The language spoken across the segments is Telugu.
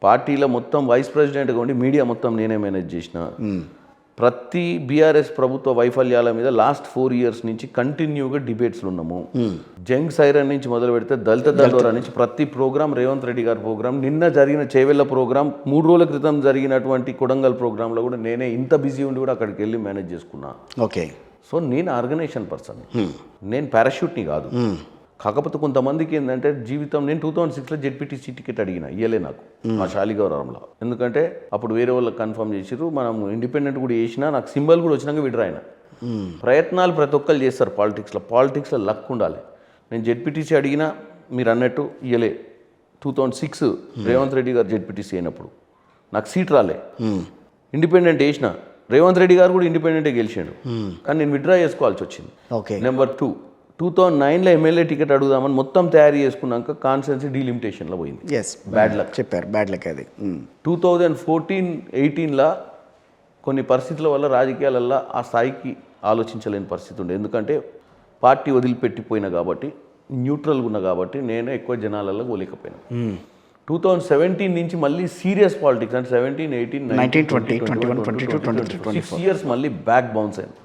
పార్టీలో మొత్తం వైస్ ప్రెసిడెంట్గా ఉండి మీడియా మొత్తం నేనే మేనేజ్ చేసిన. ప్రతి బీఆర్ఎస్ ప్రభుత్వ వైఫల్యాల మీద లాస్ట్ 4 years నుంచి కంటిన్యూగా డిబేట్స్లు ఉన్నాము. జంగ్ సైరన్ నుంచి మొదలు పెడితే దళిత దండోరా నుంచి ప్రతి ప్రోగ్రామ్, రేవంత్ రెడ్డి గారి ప్రోగ్రామ్, నిన్న జరిగిన చేవెళ్ళ ప్రోగ్రామ్, 3 రోజుల క్రితం జరిగినటువంటి కొడంగల్ ప్రోగ్రాంలో కూడా నేనే ఇంత బిజీ ఉండి కూడా అక్కడికి వెళ్ళి మేనేజ్ చేసుకున్నా. ఓకే. సో నేను ఆర్గనైజేషన్ పర్సన్, నేను పారాషూట్ని కాదు. కాకపోతే కొంతమందికి ఏంటంటే జీవితం, నేను 2006లో జెడ్పీటీసీ టికెట్ అడిగిన, ఇయ్యలే నాకు ఆ శాలిగౌరవంలో. ఎందుకంటే అప్పుడు వేరే వాళ్ళకి కన్ఫర్మ్ చేసిర్రు, మనం ఇండిపెండెంట్ కూడా చేసినా, నాకు సింబల్ కూడా వచ్చినాక విడ్రాయిన. ప్రయత్నాలు ప్రతి ఒక్కరు చేస్తారు పాలిటిక్స్లో లక్ ఉండాలి. నేను జెడ్పీటీసీ అడిగినా మీరు అన్నట్టు ఇయ్యలే. 2006 రేవంత్ రెడ్డి గారు జెడ్పీటీసీ అయినప్పుడు నాకు సీట్ రాలే. ఇండిపెండెంట్ వేసిన, రేవంత్ రెడ్డి గారు కూడా ఇండిపెండెంటే గెలిచాడు, కానీ నేను విత్డ్రా చేసుకోవాల్సి వచ్చింది. నెంబర్ 2, 2009లో ఎమ్మెల్యే టికెట్ అడుగుదామని మొత్తం తయారు చేసుకున్నాక కాన్స్టిట్యున్సీ డీలిమిటేషన్లో పోయింది. బ్యాడ్ లక్ చెప్పారు, బ్యాడ్ లక్ అది. 2014-18లో కొన్ని పరిస్థితుల వల్ల రాజకీయాలల్లో ఆ స్థాయికి ఆలోచించలేని పరిస్థితి ఉండే. ఎందుకంటే పార్టీ వదిలిపెట్టిపోయినా కాబట్టి, న్యూట్రల్గా ఉన్నా కాబట్టి నేను ఎక్కువ జనాలలో పోలేకపోయినా. 2017 నుంచి మళ్ళీ సీరియస్ పాలిటిక్స్, అంటే 17, 18, 19, 20, 21, 22, 23, 6 years మళ్ళీ బ్యాక్ బౌన్స్ అయింది.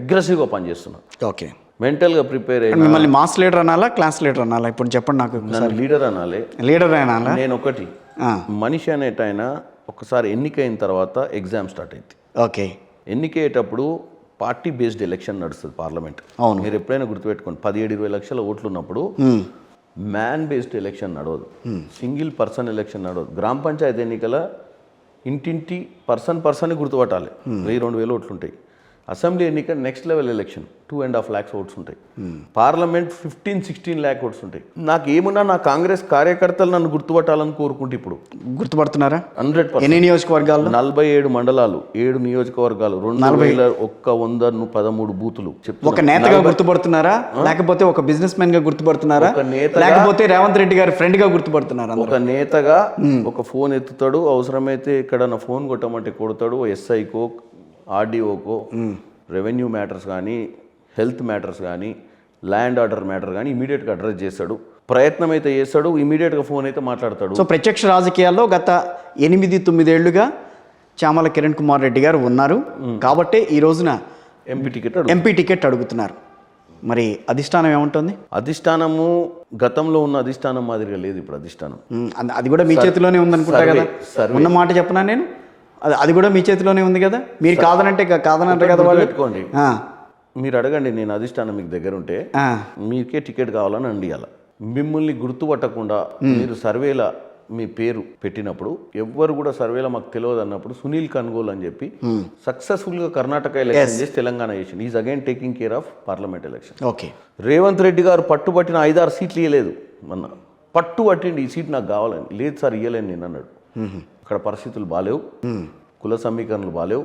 అగ్రెసివ్గా పనిచేస్తున్నా. ఓకే. మెంటల్గా ప్రిపేర్ అయ్యి మిమ్మల్ని మాస్ లీడర్ అనాలా, క్లాస్ లీడర్ అనాలా? ఇప్పుడు చెప్పండి నాకు. లీడర్ అనాలి, లీడర్ అనాలా? నేను ఒకటి మనిషి అనేటైన ఒకసారి ఎన్నికైన తర్వాత ఎగ్జామ్ స్టార్ట్ అయింది. ఓకే. ఎన్నికయ్యేటప్పుడు పార్టీ బేస్డ్ ఎలక్షన్ నడుస్తుంది పార్లమెంట్. అవును. మీరు ఎప్పుడైనా గుర్తుపెట్టుకోండి, 17-20 లక్షల ఓట్లు ఉన్నప్పుడు మ్యాన్ బేస్డ్ ఎలక్షన్ నడవదు, సింగిల్ పర్సన్ ఎలక్షన్ నడవదు. గ్రామ పంచాయతీ ఎన్నికల ఇంటింటి పర్సన్ గుర్తుపట్టాలి, 1000-2000 ఓట్లు ఉంటాయి. అసెంబ్లీ ఎన్నిక next level election, 2.5 lakhs votes ఉంటాయి. పార్లమెంట్ 15-16 lakh ఓట్స్ ఉంటాయి. నాకు ఏమున్నా నా కాంగ్రెస్ కార్యకర్తలు నన్ను గుర్తుపట్టాలని కోరుకుంటే ఇప్పుడు గుర్తుపడుతున్నారా? 100%. ఎన్ని నియోజకవర్గాలు? 47 మండలాలు, 7 నియోజకవర్గాలు, 2113 బూతులు. ఒక నేతగా గుర్తుపడుతున్నారా, లేకపోతే ఒక బిజినెస్ మ్యాన్ గా గుర్తుపడుతున్నారా, లేకపోతే రేవంత్ రెడ్డి గారి ఫ్రెండ్ గా గుర్తుపడుతున్నారా? ఒక నేతగా ఒక ఫోన్ ఎత్తుతాడు, అవసరమైతే ఎక్కడన్నా ఫోన్ కొట్టమంటే కొడతాడు. ఎస్ఐకో, ఆర్డీఓకో, రెవెన్యూ మ్యాటర్స్ కానీ, హెల్త్ మ్యాటర్స్ కానీ, ల్యాండ్ ఆర్డర్ మ్యాటర్ కానీ ఇమీడియట్గా అడ్రస్ చేస్తాడు. ప్రయత్నం అయితే చేస్తాడు, ఇమీడియట్గా ఫోన్ అయితే మాట్లాడతాడు. సో ప్రత్యక్ష రాజకీయాల్లో గత 8-9 ఏళ్లుగా చామల కిరణ్ కుమార్ రెడ్డి గారు ఉన్నారు కాబట్టి ఈ రోజున ఎంపీ టికెట్ అడుగుతున్నారు. మరి అధిష్టానం ఏముంటుంది? అధిష్టానము గతంలో ఉన్న అధిష్టానం మాదిరిగా లేదు ఇప్పుడు అధిష్టానం. అది కూడా మీ చేతిలోనే ఉందనుకుంటా కదా. ఉన్న మాట చెప్పనా నేను, అది కూడా మీ చేతిలోనే ఉంది కదా. మీరు కాదనంటే కాదనంటారు కదా వాళ్ళు. పెట్టుకోండి, మీరు అడగండి, నేను అధిష్టానం మీకు దగ్గర ఉంటే మీకే టికెట్ కావాలని అండియాల. మిమ్మల్ని గుర్తుపట్టకుండా మీరు సర్వేల మీ పేరు పెట్టినప్పుడు, ఎవ్వరు కూడా సర్వేలో మాకు తెలియదు అన్నప్పుడు సునీల్ కన్గోల్ అని చెప్పి సక్సెస్ఫుల్గా కర్ణాటక ఎలక్షన్ చేసి తెలంగాణ చేసింది. Is again taking care of parliament election. Okay. Revanth Reddy గారు పట్టుబట్టిన 5-6 సీట్లు ఇవ్వలేదు, మొన్న పట్టుబట్టిండి ఈ సీట్ నాకు కావాలని. లేదు సార్ ఇవ్వలేను నేను అన్నాడు. అక్కడ పరిస్థితులు బాగాలేవు, కుల సమీకరణలు బాగాలేవు,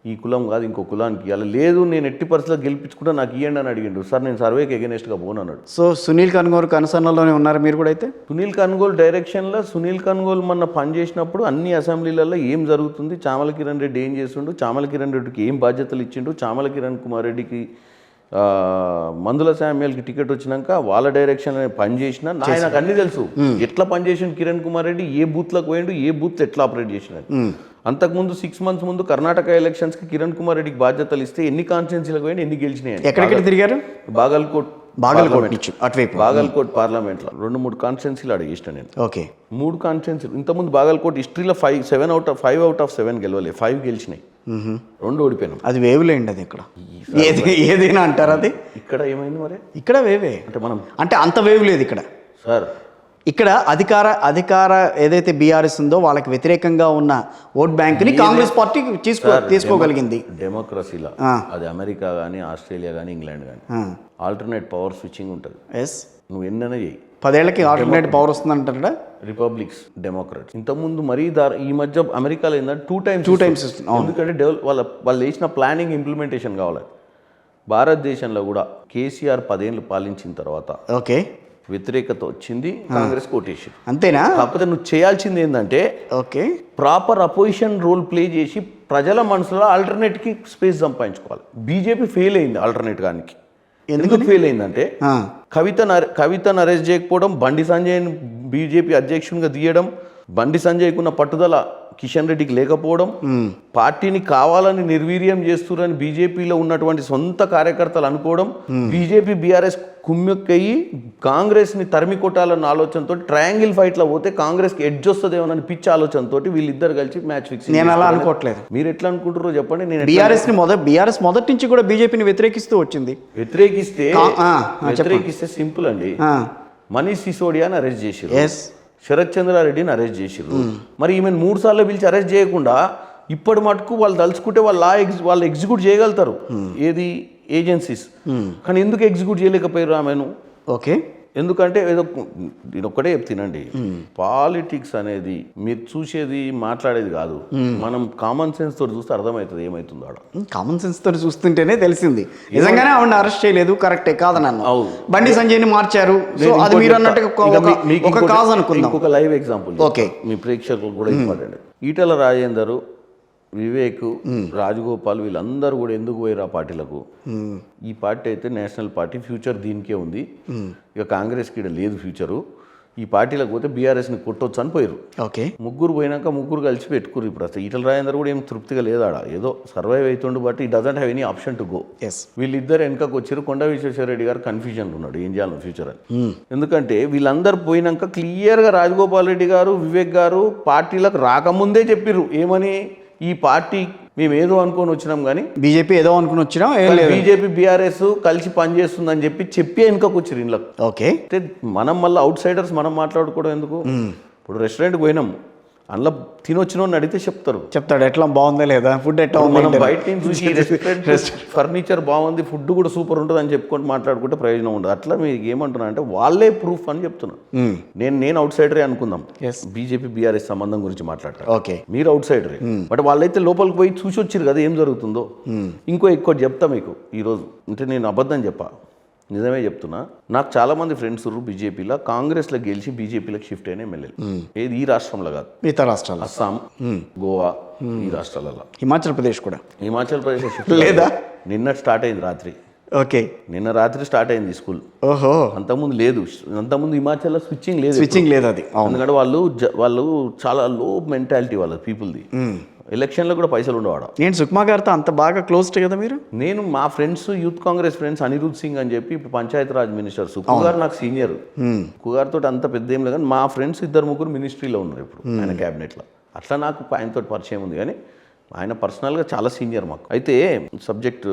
ఈ కులం కాదు ఇంకో కులానికి ఇవ్వాలి. లేదు నేను ఎట్టి పరిస్థితుల్లో గెలిపించుకుంటా, నాకు ఇవ్వండి అని అడిగిండు. సార్ నేను సర్వేకి ఎగెనెస్ట్గా పోను అన్నాడు. సో సునీల్ కన్గోల్ కన్సర్న్లోనే ఉన్నారు మీరు కూడా అయితే? సునీల్ కన్గోల్ డైరెక్షన్లో, సునీల్ కన్గోల్ మొన్న పనిచేసినప్పుడు అన్ని అసెంబ్లీలలో ఏం జరుగుతుంది, చామల కిరణ్ రెడ్డి ఏం చేస్తుండు, చామల కిరణ్ రెడ్డికి ఏం బాధ్యతలు ఇచ్చిండు, చామల కిరణ్ కుమార్ రెడ్డికి మందుల శామ్యాలకి టికెట్ వచ్చినాక వాళ్ళ డైరెక్షన్ పనిచేసిన నాకు అన్ని తెలుసు. ఎట్లా పనిచేసిండు కిరణ్ కుమార్ రెడ్డి, ఏ బూత్లకు పోయిండు, ఏ బూత్ ఎట్లా ఆపరేట్ చేసినాడు. అంతకుముందు 6 months ముందు కర్ణాటక ఎలక్షన్స్కి కిరణ్ కుమార్ రెడ్డికి బాధ్యతలు ఇస్తే ఎన్ని కాన్స్టిట్యున్సీలకు పోయింది, ఎన్ని గెలిచినాయి. ఎక్కడెక్కడ తిరిగారు? బాగల్కోట్ అటువైపు బాగల్కోట్ పార్లమెంట్లో 2-3 కాన్స్టిట్యున్సీలు అడిగేసిన నేను. ఓకే. 3 కాన్స్టిట్యున్సీలు. ఇంతకుముందు బాగల్కోట్ హిస్టరీలో 5 out of 7 గెలవలే, 5 గెలిచినాయి, 2 ఓడిపోయినాం. అది వేవ్లేండి, అది ఇక్కడ ఏదైనా అంటారు. అది ఇక్కడ ఏమైంది మరి? ఇక్కడ వేవే అంటే అంత వేవ్ లేదు ఇక్కడ సార్. ఇక్కడ అధికార ఏదైతే బీఆర్ఎస్ ఉందో వాళ్ళకి వ్యతిరేకంగా ఉన్న ఓట్ బ్యాంక్ని కాంగ్రెస్ పార్టీ తీసుకోగలిగింది. డెమోక్రసీలో అది అమెరికా కానీ, ఆస్ట్రేలియా కానీ, ఇంగ్లాండ్ కానీ ఆల్టర్నేట్ పవర్ స్విచ్చింగ్ ఉంటుంది. నువ్వు ఎన్నైనా చేయి, 10 ఏళ్ళకి ఆల్టర్నేట్ పవర్ వస్తుంది అంటారా. Republics, Democrats. ఇంతకుముందు మరీ ఈ మధ్య అమెరికాలో ఏంటంటే 2 times. ఎందుకంటే వాళ్ళు వేసిన ప్లానింగ్ ఇంప్లిమెంటేషన్ కావాలి. భారతదేశంలో కూడా కేసీఆర్ 10 ఏళ్ళు పాలించిన తర్వాత ఓకే వ్యతిరేకత వచ్చింది, కాంగ్రెస్ కోటేసి. అంతేనా? కాకపోతే నువ్వు చేయాల్సింది ఏంటంటే okay proper opposition role play చేసి ప్రజల మనసులో ఆల్టర్నేట్కి స్పేస్ సంపాదించుకోవాలి. బీజేపీ ఫెయిల్ అయింది ఆల్టర్నేట్ గానికి. ఎందుకు ఫెయిల్ అయిందంటే కవితను అరెస్ట్ చేయకపోవడం, బండి సంజయ్ని బీజేపీ అధ్యక్షునిగా తీయడం, బండి సంజయ్కున్న పట్టుదల కిషన్ రెడ్డికి లేకపోవడం, పార్టీని కావాలని నిర్వీర్యం చేస్తున్నారని బీజేపీలో ఉన్నటువంటి సొంత కార్యకర్తలు అనుకోవడం, బీజేపీ బీఆర్ఎస్ కుమ్మెక్కయ్యి కాంగ్రెస్ ని తరిమి కొట్టాలన్న ఆలోచనతో ట్రయాంగిల్ ఫైట్ లో పోతే కాంగ్రెస్ కి ఎడ్జ్ వస్తుందేమోనని పిచ్చి ఆలోచనతో వీళ్ళిద్దరు కలిసి మ్యాచ్ ఫిక్స్. నేను అలా అనుకోవట్లేదు. మీరు ఎట్లా అనుకుంటారో చెప్పండి. నేను బీఆర్ఎస్ మొదటి నుంచి కూడా బీజేపీని వ్యతిరేకిస్తూ వచ్చింది. వ్యతిరేకిస్తే సింపుల్ అండి. మనీష్ సిసోడియాని అరెస్ట్ చేశారు, శరత్ చంద్రారెడ్డిని అరెస్ట్ చేసిర్రు. మరి ఈమెను 3 సార్లు పిలిచి అరెస్ట్ చేయకుండా ఇప్పటి మటుకు వాళ్ళు తలుచుకుంటే వాళ్ళు ఎగ్జిక్యూట్ చేయగలుగుతారు, ఏది ఏజెన్సీస్. కానీ ఎందుకు ఎగ్జిక్యూట్ చేయలేకపోయారు ఆమెను? ఓకే, ఎందుకంటే ఏదో నేను ఒక్కటే చెప్తానండి, పాలిటిక్స్ అనేది మీరు చూసేది మాట్లాడేది కాదు, మనం కామన్ సెన్స్ తోటి చూస్తే అర్థమవుతుంది ఏమవుతుందో. ఆడ కామన్ సెన్స్ తోటి చూస్తుంటేనే తెలిసింది. నిజంగానే ఆవిడ అరెస్ట్ చేయలేదు, కరెక్టే కాదన్నాను. బండి సంజయ్ని మార్చారు, సో అది మీరు అన్నట్టుగా ఒక కాజ్ అనుకుందాం. ఇంకొక లైవ్ ఎగ్జాంపుల్ ఓకే, మీ ప్రేక్షకులు కూడా ఇంపార్టెంట్. ఈటల రాజేందర్, వివేక్, రాజగోపాల్ వీళ్ళందరూ కూడా ఎందుకు పోయారు ఆ పార్టీలకు? ఈ పార్టీ అయితే నేషనల్ పార్టీ, ఫ్యూచర్ దీనికే ఉంది, ఇక కాంగ్రెస్కి ఇక్కడ లేదు ఫ్యూచరు, ఈ పార్టీలకు పోతే బీఆర్ఎస్ని కొట్టొచ్చు అని పోయారు. ఓకే, ముగ్గురు పోయినాక ముగ్గురు కలిసి పెట్టుకురు. ఇప్పుడు అసలు ఈటల రాజేందర్ కూడా ఏం తృప్తిగా లేదాడ, ఏదో సర్వైవ్ అవుతుండు, బట్ ఈ doesn't have any option to go. వీళ్ళిద్దరు వెనకకు వచ్చారు. కొండా విశ్వేశ్వరరెడ్డి గారు కన్ఫ్యూజన్లో ఉన్నాడు ఏం చేయాలి ఫ్యూచర్ అని. ఎందుకంటే వీళ్ళందరూ పోయినాక క్లియర్గా రాజగోపాల్ రెడ్డి గారు, వివేక్ గారు పార్టీలకు రాకముందే చెప్పిర్రు ఏమని, ఈ పార్టీ మేము ఏదో అనుకొని వచ్చినాం, కానీ బీజేపీ ఏదో అనుకుని వచ్చినాం, బీజేపీ బీఆర్ఎస్ కలిసి పనిచేస్తుందని చెప్పి వెనుకకు వచ్చారు ఇంట్లో. ఓకే, అంటే మనం మళ్ళీ అవుట్ సైడర్స్ మనం మాట్లాడుకోవడం ఎందుకు? ఇప్పుడు రెస్టారెంట్కి పోయినాం, అందులో తినొచ్చిన అడిగితే చెప్తాడు ఎట్లా బాగుందా లేదా, ఫుడ్ ఎట్లా ఉంది. మనం బయట నుంచి చూసి రెస్టారెంట్ ఫర్నిచర్ బాగుంది, ఫుడ్ కూడా సూపర్ ఉంటుంది అని చెప్పుకొని మాట్లాడుకుంటే ప్రయోజనం ఉండదు. అట్లా మీకు ఏమంటున్నా అంటే వాళ్ళే ప్రూఫ్ అని చెప్తున్నాను. నేను అవుట్ సైడరే అనుకుందాం, బీజేపీ బీఆర్ఎస్ సంబంధం గురించి మాట్లాడతారు. ఓకే, మీరు అవుట్ సైడరే, బట్ వాళ్ళైతే లోపలికి పోయి చూసి వచ్చారు కదా ఏం జరుగుతుందో. ఎక్కువ చెప్తా మీకు ఈరోజు, అంటే నేను అబద్ధం చెప్పా, నిజమే చెప్తున్నా. నాకు చాలా మంది ఫ్రెండ్స్ బీజేపీలో, కాంగ్రెస్లో గెలిచి బీజేపీలోకి షిఫ్ట్ అయిన ఎమ్మెల్యేలు. ఏది ఈ రాష్ట్రంలో కాదు, మిగతా రాష్ట్రాలు, అస్సాం, గోవా, ఈ రాష్ట్రాలలో. హిమాచల్ ప్రదేశ్ షిఫ్ట్ లేదా? నిన్న స్టార్ట్ అయింది రాత్రి. ఓకే, నిన్న రాత్రి స్టార్ట్ అయింది స్కూల్. ఓహో, అంతకుముందు లేదు. అంతకుముందు హిమాచల్లో స్విచ్చింగ్ లేదు అది. ఎందుకంటే వాళ్ళు చాలా లో మెంటాలిటీ వాళ్ళ పీపుల్ది. ఎలక్షన్లో కూడా పైసలు ఉండవాడ. నేను సుక్మా గారితో అంత బాగా క్లోజ్ కదా మీరు? నేను మా friends, youth Congress friends, Anirudh Singh అని చెప్పి ఇప్పుడు పంచాయతీ రాజ్ మినిస్టర్, సుక్కు గారు నాకు సీనియర్. సుక్కు గారితో అంత పెద్ద ఏం లేదు, కానీ మా ఫ్రెండ్స్ 2-3 మినిస్ట్రీలో ఉన్నారు ఇప్పుడు ఆయన క్యాబినెట్లో. అట్లా నాకు ఆయనతో పరిచయం ఉంది, కానీ ఆయన పర్సనల్గా చాలా సీనియర్ మాకు. అయితే సబ్జెక్ట్